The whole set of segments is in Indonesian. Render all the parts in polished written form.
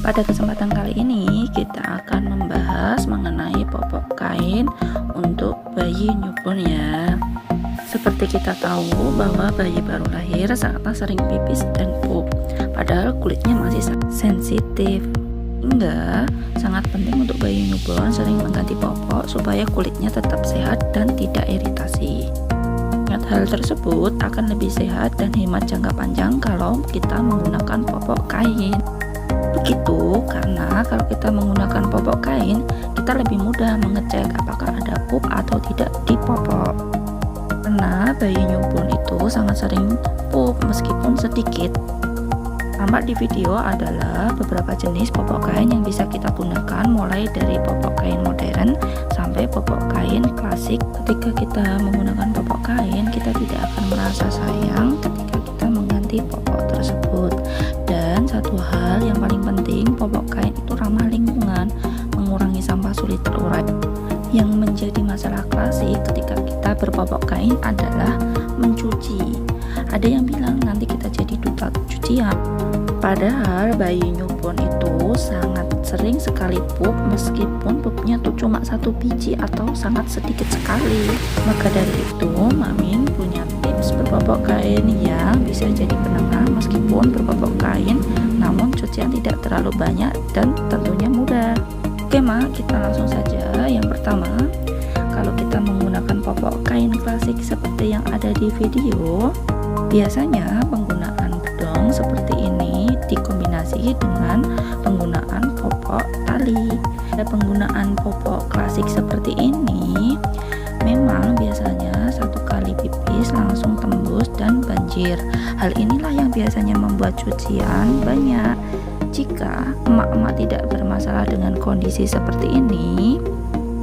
Pada kesempatan kali ini kita akan membahas mengenai popok kain untuk bayi newborn ya. Seperti kita tahu bahwa bayi baru lahir sangatlah sering pipis dan pup, padahal kulitnya masih sensitif. Hingga sangat penting untuk bayi newborn sering mengganti popok supaya kulitnya tetap sehat dan tidak iritasi. Ingat, hal tersebut akan lebih sehat dan hemat jangka panjang kalau kita menggunakan popok kain. Begitu karena kalau kita menggunakan popok kain, kita lebih mudah mengecek apakah ada pup atau tidak di popok. Karena bayi newborn itu sangat sering pup meskipun sedikit. Tampak di video adalah beberapa jenis popok kain yang bisa kita gunakan, mulai dari popok kain modern sampai popok kain klasik. Ketika kita menggunakan popok kain, kita tidak akan merasa sayang ketika kita mengganti popok tersebut. Dan satu hal yang paling penting, popok kain itu ramah lingkungan, mengurangi sampah sulit terurai. Yang menjadi masalah klasik ketika kita berpopok kain adalah mencuci. Ada yang bilang nanti kita jadi duta cucian. Padahal bayi newborn itu sangat sering sekali pup, meskipun pupnya tuh cuma 1 biji atau sangat sedikit sekali. Maka dari itu Mamin punya tips berpopok kain yang bisa jadi penengah meskipun berpopok kain, namun cucian tidak terlalu banyak dan tentunya mudah. Oke Mak, kita langsung saja. Yang pertama, kalau kita menggunakan popok kain klasik seperti yang ada di video, biasanya penggunaan bedong seperti ini dikombinasi dengan penggunaan popok tali. Penggunaan popok klasik seperti ini memang biasanya 1 kali pipis langsung tembus dan banjir. Hal inilah yang biasanya membuat cucian banyak. Jika emak-emak tidak bermasalah dengan kondisi seperti ini,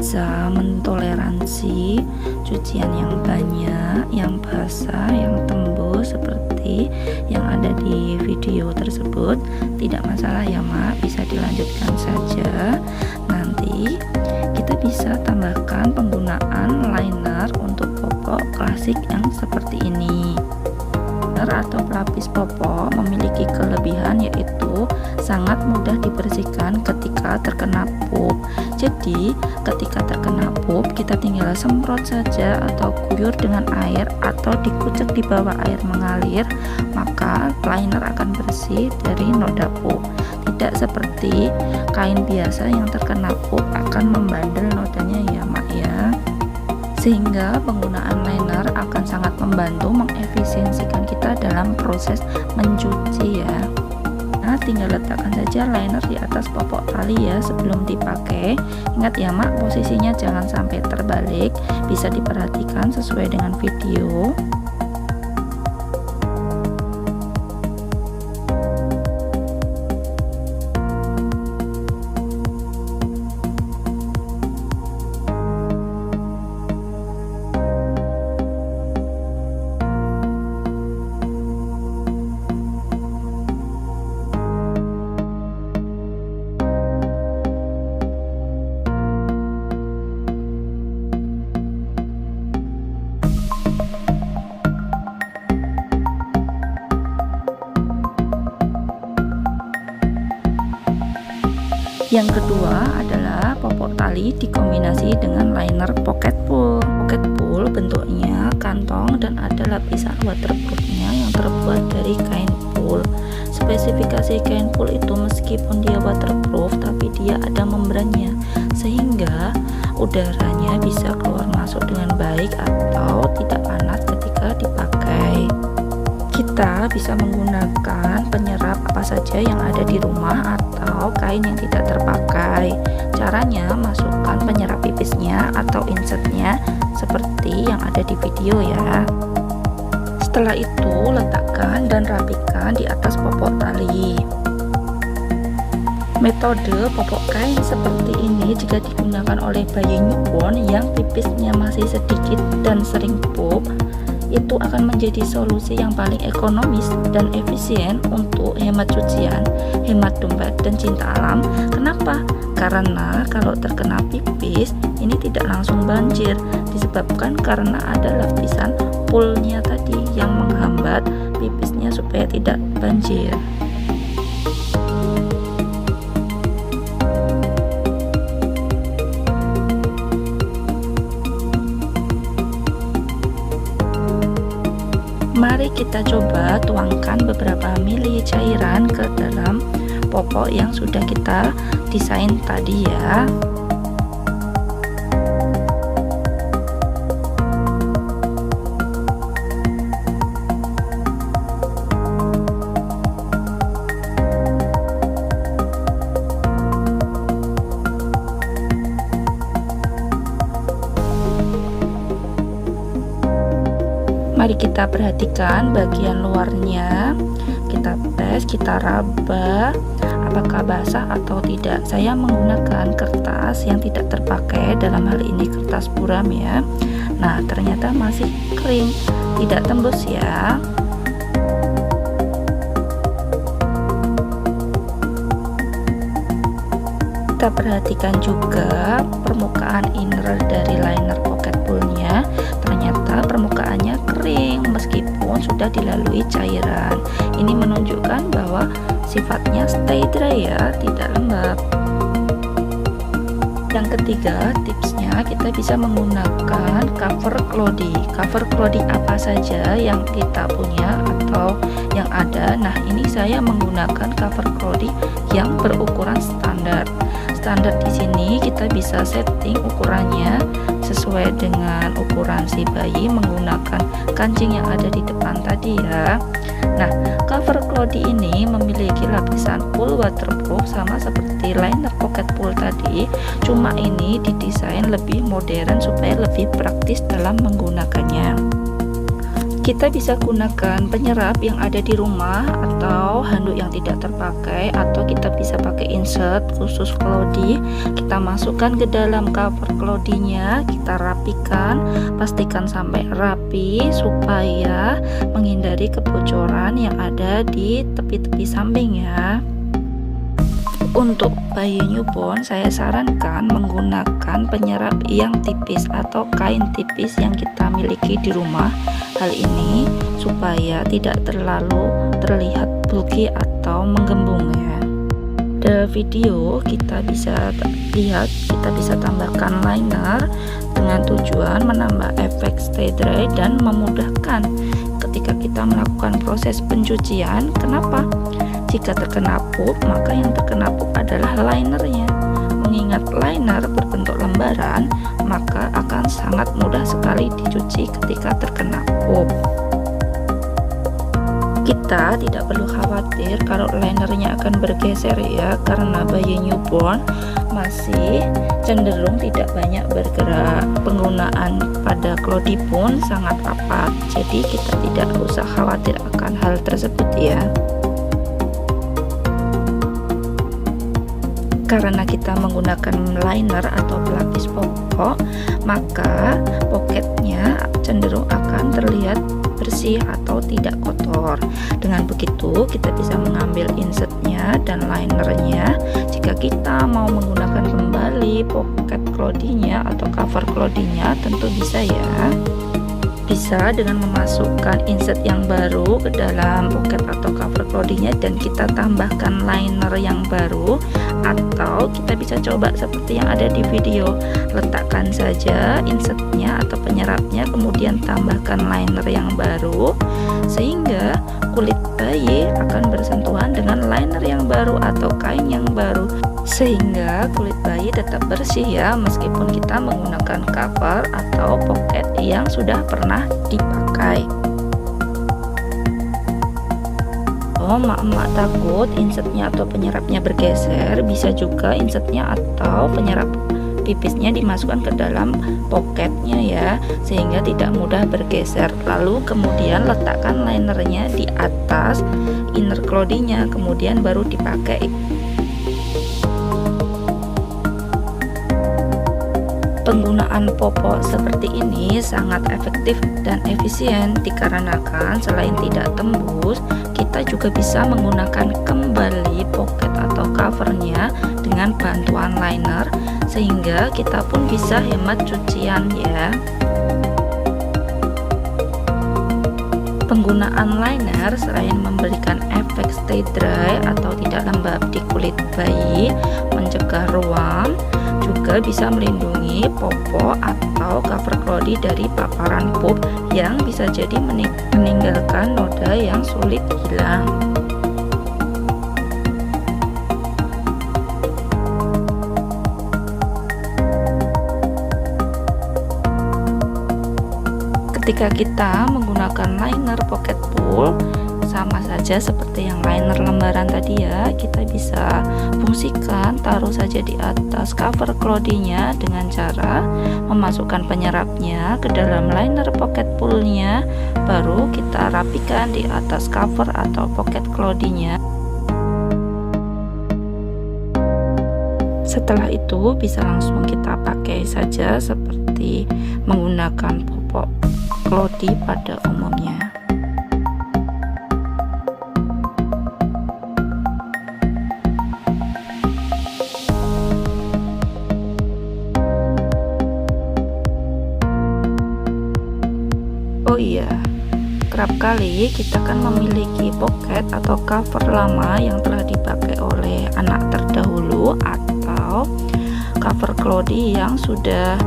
bisa mentoleransi cucian yang banyak, yang basah, yang tembus seperti yang ada di video tersebut. Tidak masalah ya Mak, bisa dilanjutkan saja. Nanti kita bisa tambahkan penggunaan liner untuk popok klasik yang seperti ini. Atau pelapis popok memiliki kelebihan yaitu sangat mudah dibersihkan ketika terkena pup. Jadi ketika terkena pup, kita tinggal semprot saja atau guyur dengan air atau dikucek di bawah air mengalir, maka liner akan bersih dari noda pup. Tidak seperti kain biasa yang terkena pup akan membandel nodanya ya Mak ya. Sehingga penggunaan liner akan sangat membantu mengefisiensikan kita dalam proses mencuci ya. Nah, tinggal letakkan saja liner di atas popok tali ya sebelum dipakai. Ingat ya Mak, posisinya jangan sampai terbalik, bisa diperhatikan sesuai dengan video. Yang kedua adalah popok tali dikombinasi dengan liner pocket pull. Pocket pull bentuknya kantong dan ada lapisan waterproofnya yang terbuat dari kain pull. Spesifikasi kain pull itu meskipun dia waterproof, tapi dia ada membrannya sehingga udaranya bisa keluar masuk dengan baik atau tidak panas ketika dipakai. Kita bisa menggunakan penyerap apa saja yang ada di rumah atau kain yang tidak terpakai. Caranya, masukkan penyerap pipisnya atau insertnya seperti yang ada di video ya. Setelah itu, letakkan dan rapikan di atas popok tali. Metode popok kain seperti ini jika digunakan oleh bayi newborn yang pipisnya masih sedikit dan sering pup, itu akan menjadi solusi yang paling ekonomis dan efisien untuk hemat cucian, hemat dompet, dan cinta alam. Kenapa? Karena kalau terkena pipis, ini tidak langsung banjir, disebabkan karena ada lapisan pullnya tadi yang menghambat pipisnya supaya tidak banjir. kita coba tuangkan beberapa mili cairan ke dalam popok yang sudah kita desain tadi ya. Mari kita perhatikan bagian luarnya, kita tes, kita raba apakah basah atau tidak. Saya menggunakan kertas yang tidak terpakai, dalam hal ini kertas buram ya. Nah, ternyata masih kering, tidak tembus ya. Kita perhatikan juga permukaan inner dari liner pocket pullnya, ternyata permukaannya kering meskipun sudah dilalui cairan. Ini menunjukkan bahwa sifatnya stay dry ya, tidak lembab. Yang ketiga tipsnya, kita bisa menggunakan cover klodi. Cover klodi apa saja yang kita punya atau yang ada. Nah, ini saya menggunakan cover klodi yang berukuran standar. Standar di sini kita bisa setting ukurannya sesuai dengan ukuran si bayi menggunakan kancing yang ada di depan tadi ya. Nah, cover klodi ini memiliki lapisan full waterproof sama seperti liner pocket pull tadi, cuma ini didesain lebih modern supaya lebih praktis dalam menggunakannya. Kita bisa gunakan penyerap yang ada di rumah atau handuk yang tidak terpakai, atau kita bisa pakai insert khusus klodi. Kita masukkan ke dalam cover klodinya, kita rapikan, pastikan sampai rapi supaya menghindari kebocoran yang ada di tepi-tepi samping ya. Untuk bayi newborn, saya sarankan menggunakan penyerap yang tipis atau kain tipis yang kita miliki di rumah. Hal ini supaya tidak terlalu terlihat bulky atau menggembung ya. Di video kita bisa lihat, kita bisa tambahkan liner dengan tujuan menambah efek stay dry dan memudahkan ketika kita melakukan proses pencucian. Kenapa? Jika terkena pup, maka yang terkena pup adalah linernya. Mengingat liner berbentuk lembaran, maka akan sangat mudah sekali dicuci ketika terkena pup. Kita tidak perlu khawatir kalau linernya akan bergeser ya, karena bayi newborn masih cenderung tidak banyak bergerak. Penggunaan pada klodi pun sangat rapat, jadi kita tidak usah khawatir akan hal tersebut ya. Karena kita menggunakan liner atau pelapis pokok, maka pocketnya cenderung akan terlihat bersih atau tidak kotor. Dengan begitu kita bisa mengambil insertnya dan linernya. Jika kita mau menggunakan kembali pocket klodinya atau cover klodinya, tentu bisa ya. Bisa dengan memasukkan insert yang baru ke dalam pocket atau cover klodinya dan kita tambahkan liner yang baru, atau kita bisa coba seperti yang ada di video, letakkan saja insertnya atau penyerapnya kemudian tambahkan liner yang baru sehingga kulit bayi akan bersentuhan dengan liner yang baru atau kain yang baru, sehingga kulit bayi tetap bersih ya, meskipun kita menggunakan cover atau pocket yang sudah pernah dipakai. Emak-emak takut insertnya atau penyerapnya bergeser, bisa juga insertnya atau penyerap pipisnya dimasukkan ke dalam pocketnya ya, sehingga tidak mudah bergeser. Lalu kemudian letakkan linernya di atas inner klodinya, kemudian baru dipakai. Penggunaan popok seperti ini sangat efektif dan efisien dikarenakan selain tidak tembus, kita juga bisa menggunakan kembali pocket atau covernya dengan bantuan liner, sehingga kita pun bisa hemat cucian ya. Penggunaan liner selain memberikan efek stay dry atau tidak lembab di kulit bayi, mencegah ruam, juga bisa melindungi popok atau cover Cloudy dari paparan pup yang bisa jadi meninggalkan noda yang sulit hilang. Ketika kita menggunakan liner pocket pull, sama saja seperti yang liner lembaran tadi ya, kita bisa fungsikan taruh saja di atas cover Cloudy-nya dengan cara memasukkan penyerapnya ke dalam liner pocket pull-nya, baru kita rapikan di atas cover atau pocket Cloudy-nya. Setelah itu bisa langsung kita pakai saja seperti menggunakan popok Cloudy pada umumnya. Oh iya, kerap kali kita kan memiliki pocket atau cover lama yang telah dipakai oleh anak terdahulu atau cover Cloudy yang sudah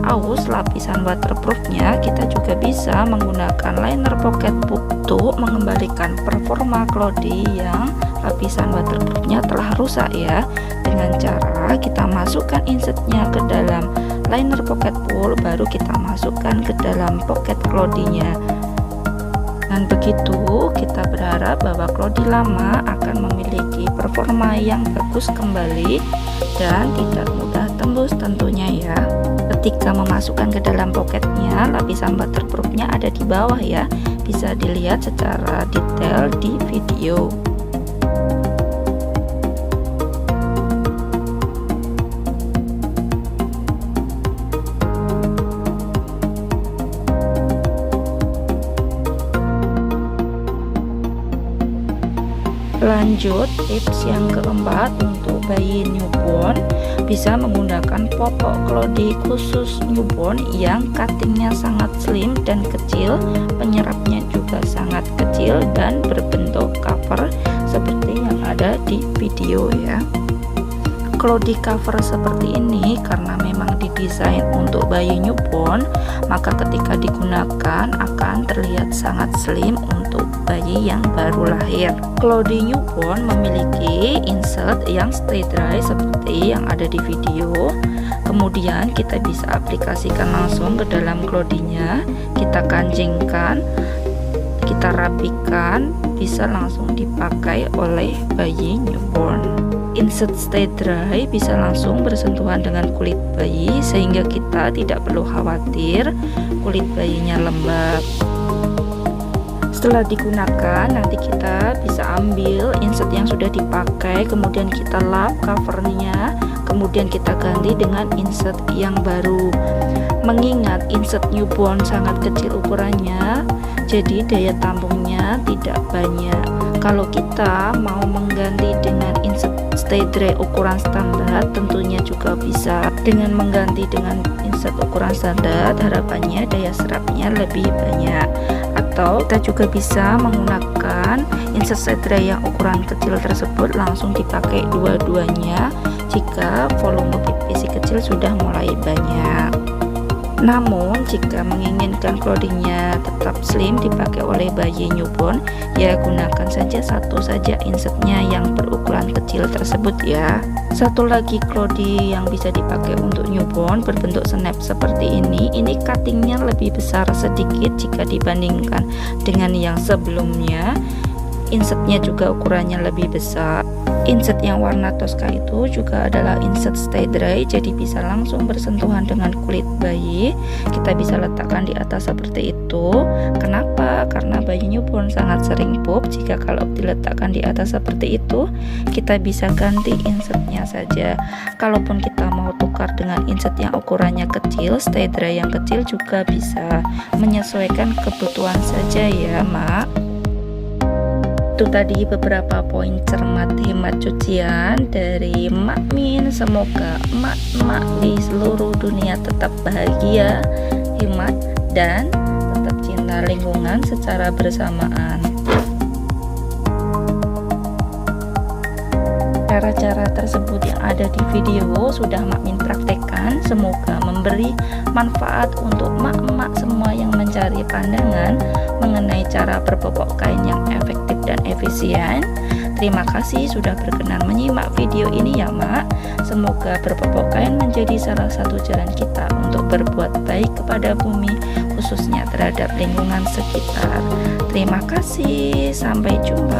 aus lapisan waterproofnya. Kita juga bisa menggunakan liner pocket untuk mengembalikan performa Cloudy yang lapisan waterproofnya telah rusak ya, dengan cara kita masukkan insertnya ke dalam liner pocket pull, baru kita masukkan ke dalam pocket Cloudy-nya. Dan begitu kita berharap bahwa Cloudy lama akan memiliki performa yang bagus kembali dan tidak mudah tembus tentunya ya. Ketika memasukkan ke dalam pocketnya, lapisan waterproofnya ada di bawah ya, bisa dilihat secara detail di video. Lanjut, tips yang keempat untuk bayi newborn, bisa menggunakan popok Cloudy khusus newborn yang cuttingnya sangat slim dan kecil, penyerapnya juga sangat kecil dan berbentuk cover seperti yang ada di video ya. Cloudy cover seperti ini karena memang didesain untuk bayi newborn, maka ketika digunakan akan terlihat sangat slim untuk bayi yang baru lahir. Cloudy newborn memiliki insert yang stay dry seperti yang ada di video. Kemudian kita bisa aplikasikan langsung ke dalam Cloudy-nya, kita kancingkan, kita rapikan, bisa langsung dipakai oleh bayi newborn. Insert stay dry bisa langsung bersentuhan dengan kulit bayi sehingga kita tidak perlu khawatir kulit bayinya lembab. Setelah digunakan, nanti kita bisa ambil insert yang sudah dipakai, kemudian kita lap covernya, kemudian kita ganti dengan insert yang baru. Mengingat insert newborn sangat kecil ukurannya, jadi daya tampungnya tidak banyak. Kalau kita mau mengganti dengan insert stay dry ukuran standar, tentunya juga bisa dengan mengganti dengan insert ukuran standar, harapannya daya serapnya lebih banyak. Atau kita juga bisa menggunakan insert stay dry yang ukuran kecil tersebut langsung dipakai dua-duanya jika volume PVC kecil sudah mulai banyak. Namun jika menginginkan Cloudy-nya tetap slim dipakai oleh bayi newborn, ya gunakan saja satu saja insertnya yang berukuran kecil tersebut ya. Satu lagi Cloudy yang bisa dipakai untuk newborn berbentuk snap seperti ini cuttingnya lebih besar sedikit jika dibandingkan dengan yang sebelumnya. Insertnya juga ukurannya lebih besar. Insert yang warna toska itu juga adalah insert stay dry, jadi bisa langsung bersentuhan dengan kulit bayi. Kita bisa letakkan di atas seperti itu. Kenapa? Karena bayi newborn sangat sering pup. Jika kalau diletakkan di atas seperti itu, kita bisa ganti insertnya saja. Kalaupun kita mau tukar dengan insert yang ukurannya kecil, stay dry yang kecil juga bisa, menyesuaikan kebutuhan saja ya Mak. Itu tadi beberapa poin cermat hemat cucian dari Mak Min. Semoga emak-emak di seluruh dunia tetap bahagia, hemat, dan tetap cinta lingkungan secara bersamaan. Cara-cara tersebut yang ada di video sudah Mak Min praktekkan, semoga memberi manfaat untuk mak-mak semua yang mencari pandangan mengenai cara berpopok kain yang efektif dan efisien. Terima kasih sudah berkenan menyimak video ini ya Mak. Semoga berpopok kain menjadi salah satu jalan kita untuk berbuat baik kepada bumi, khususnya terhadap lingkungan sekitar. Terima kasih, sampai jumpa.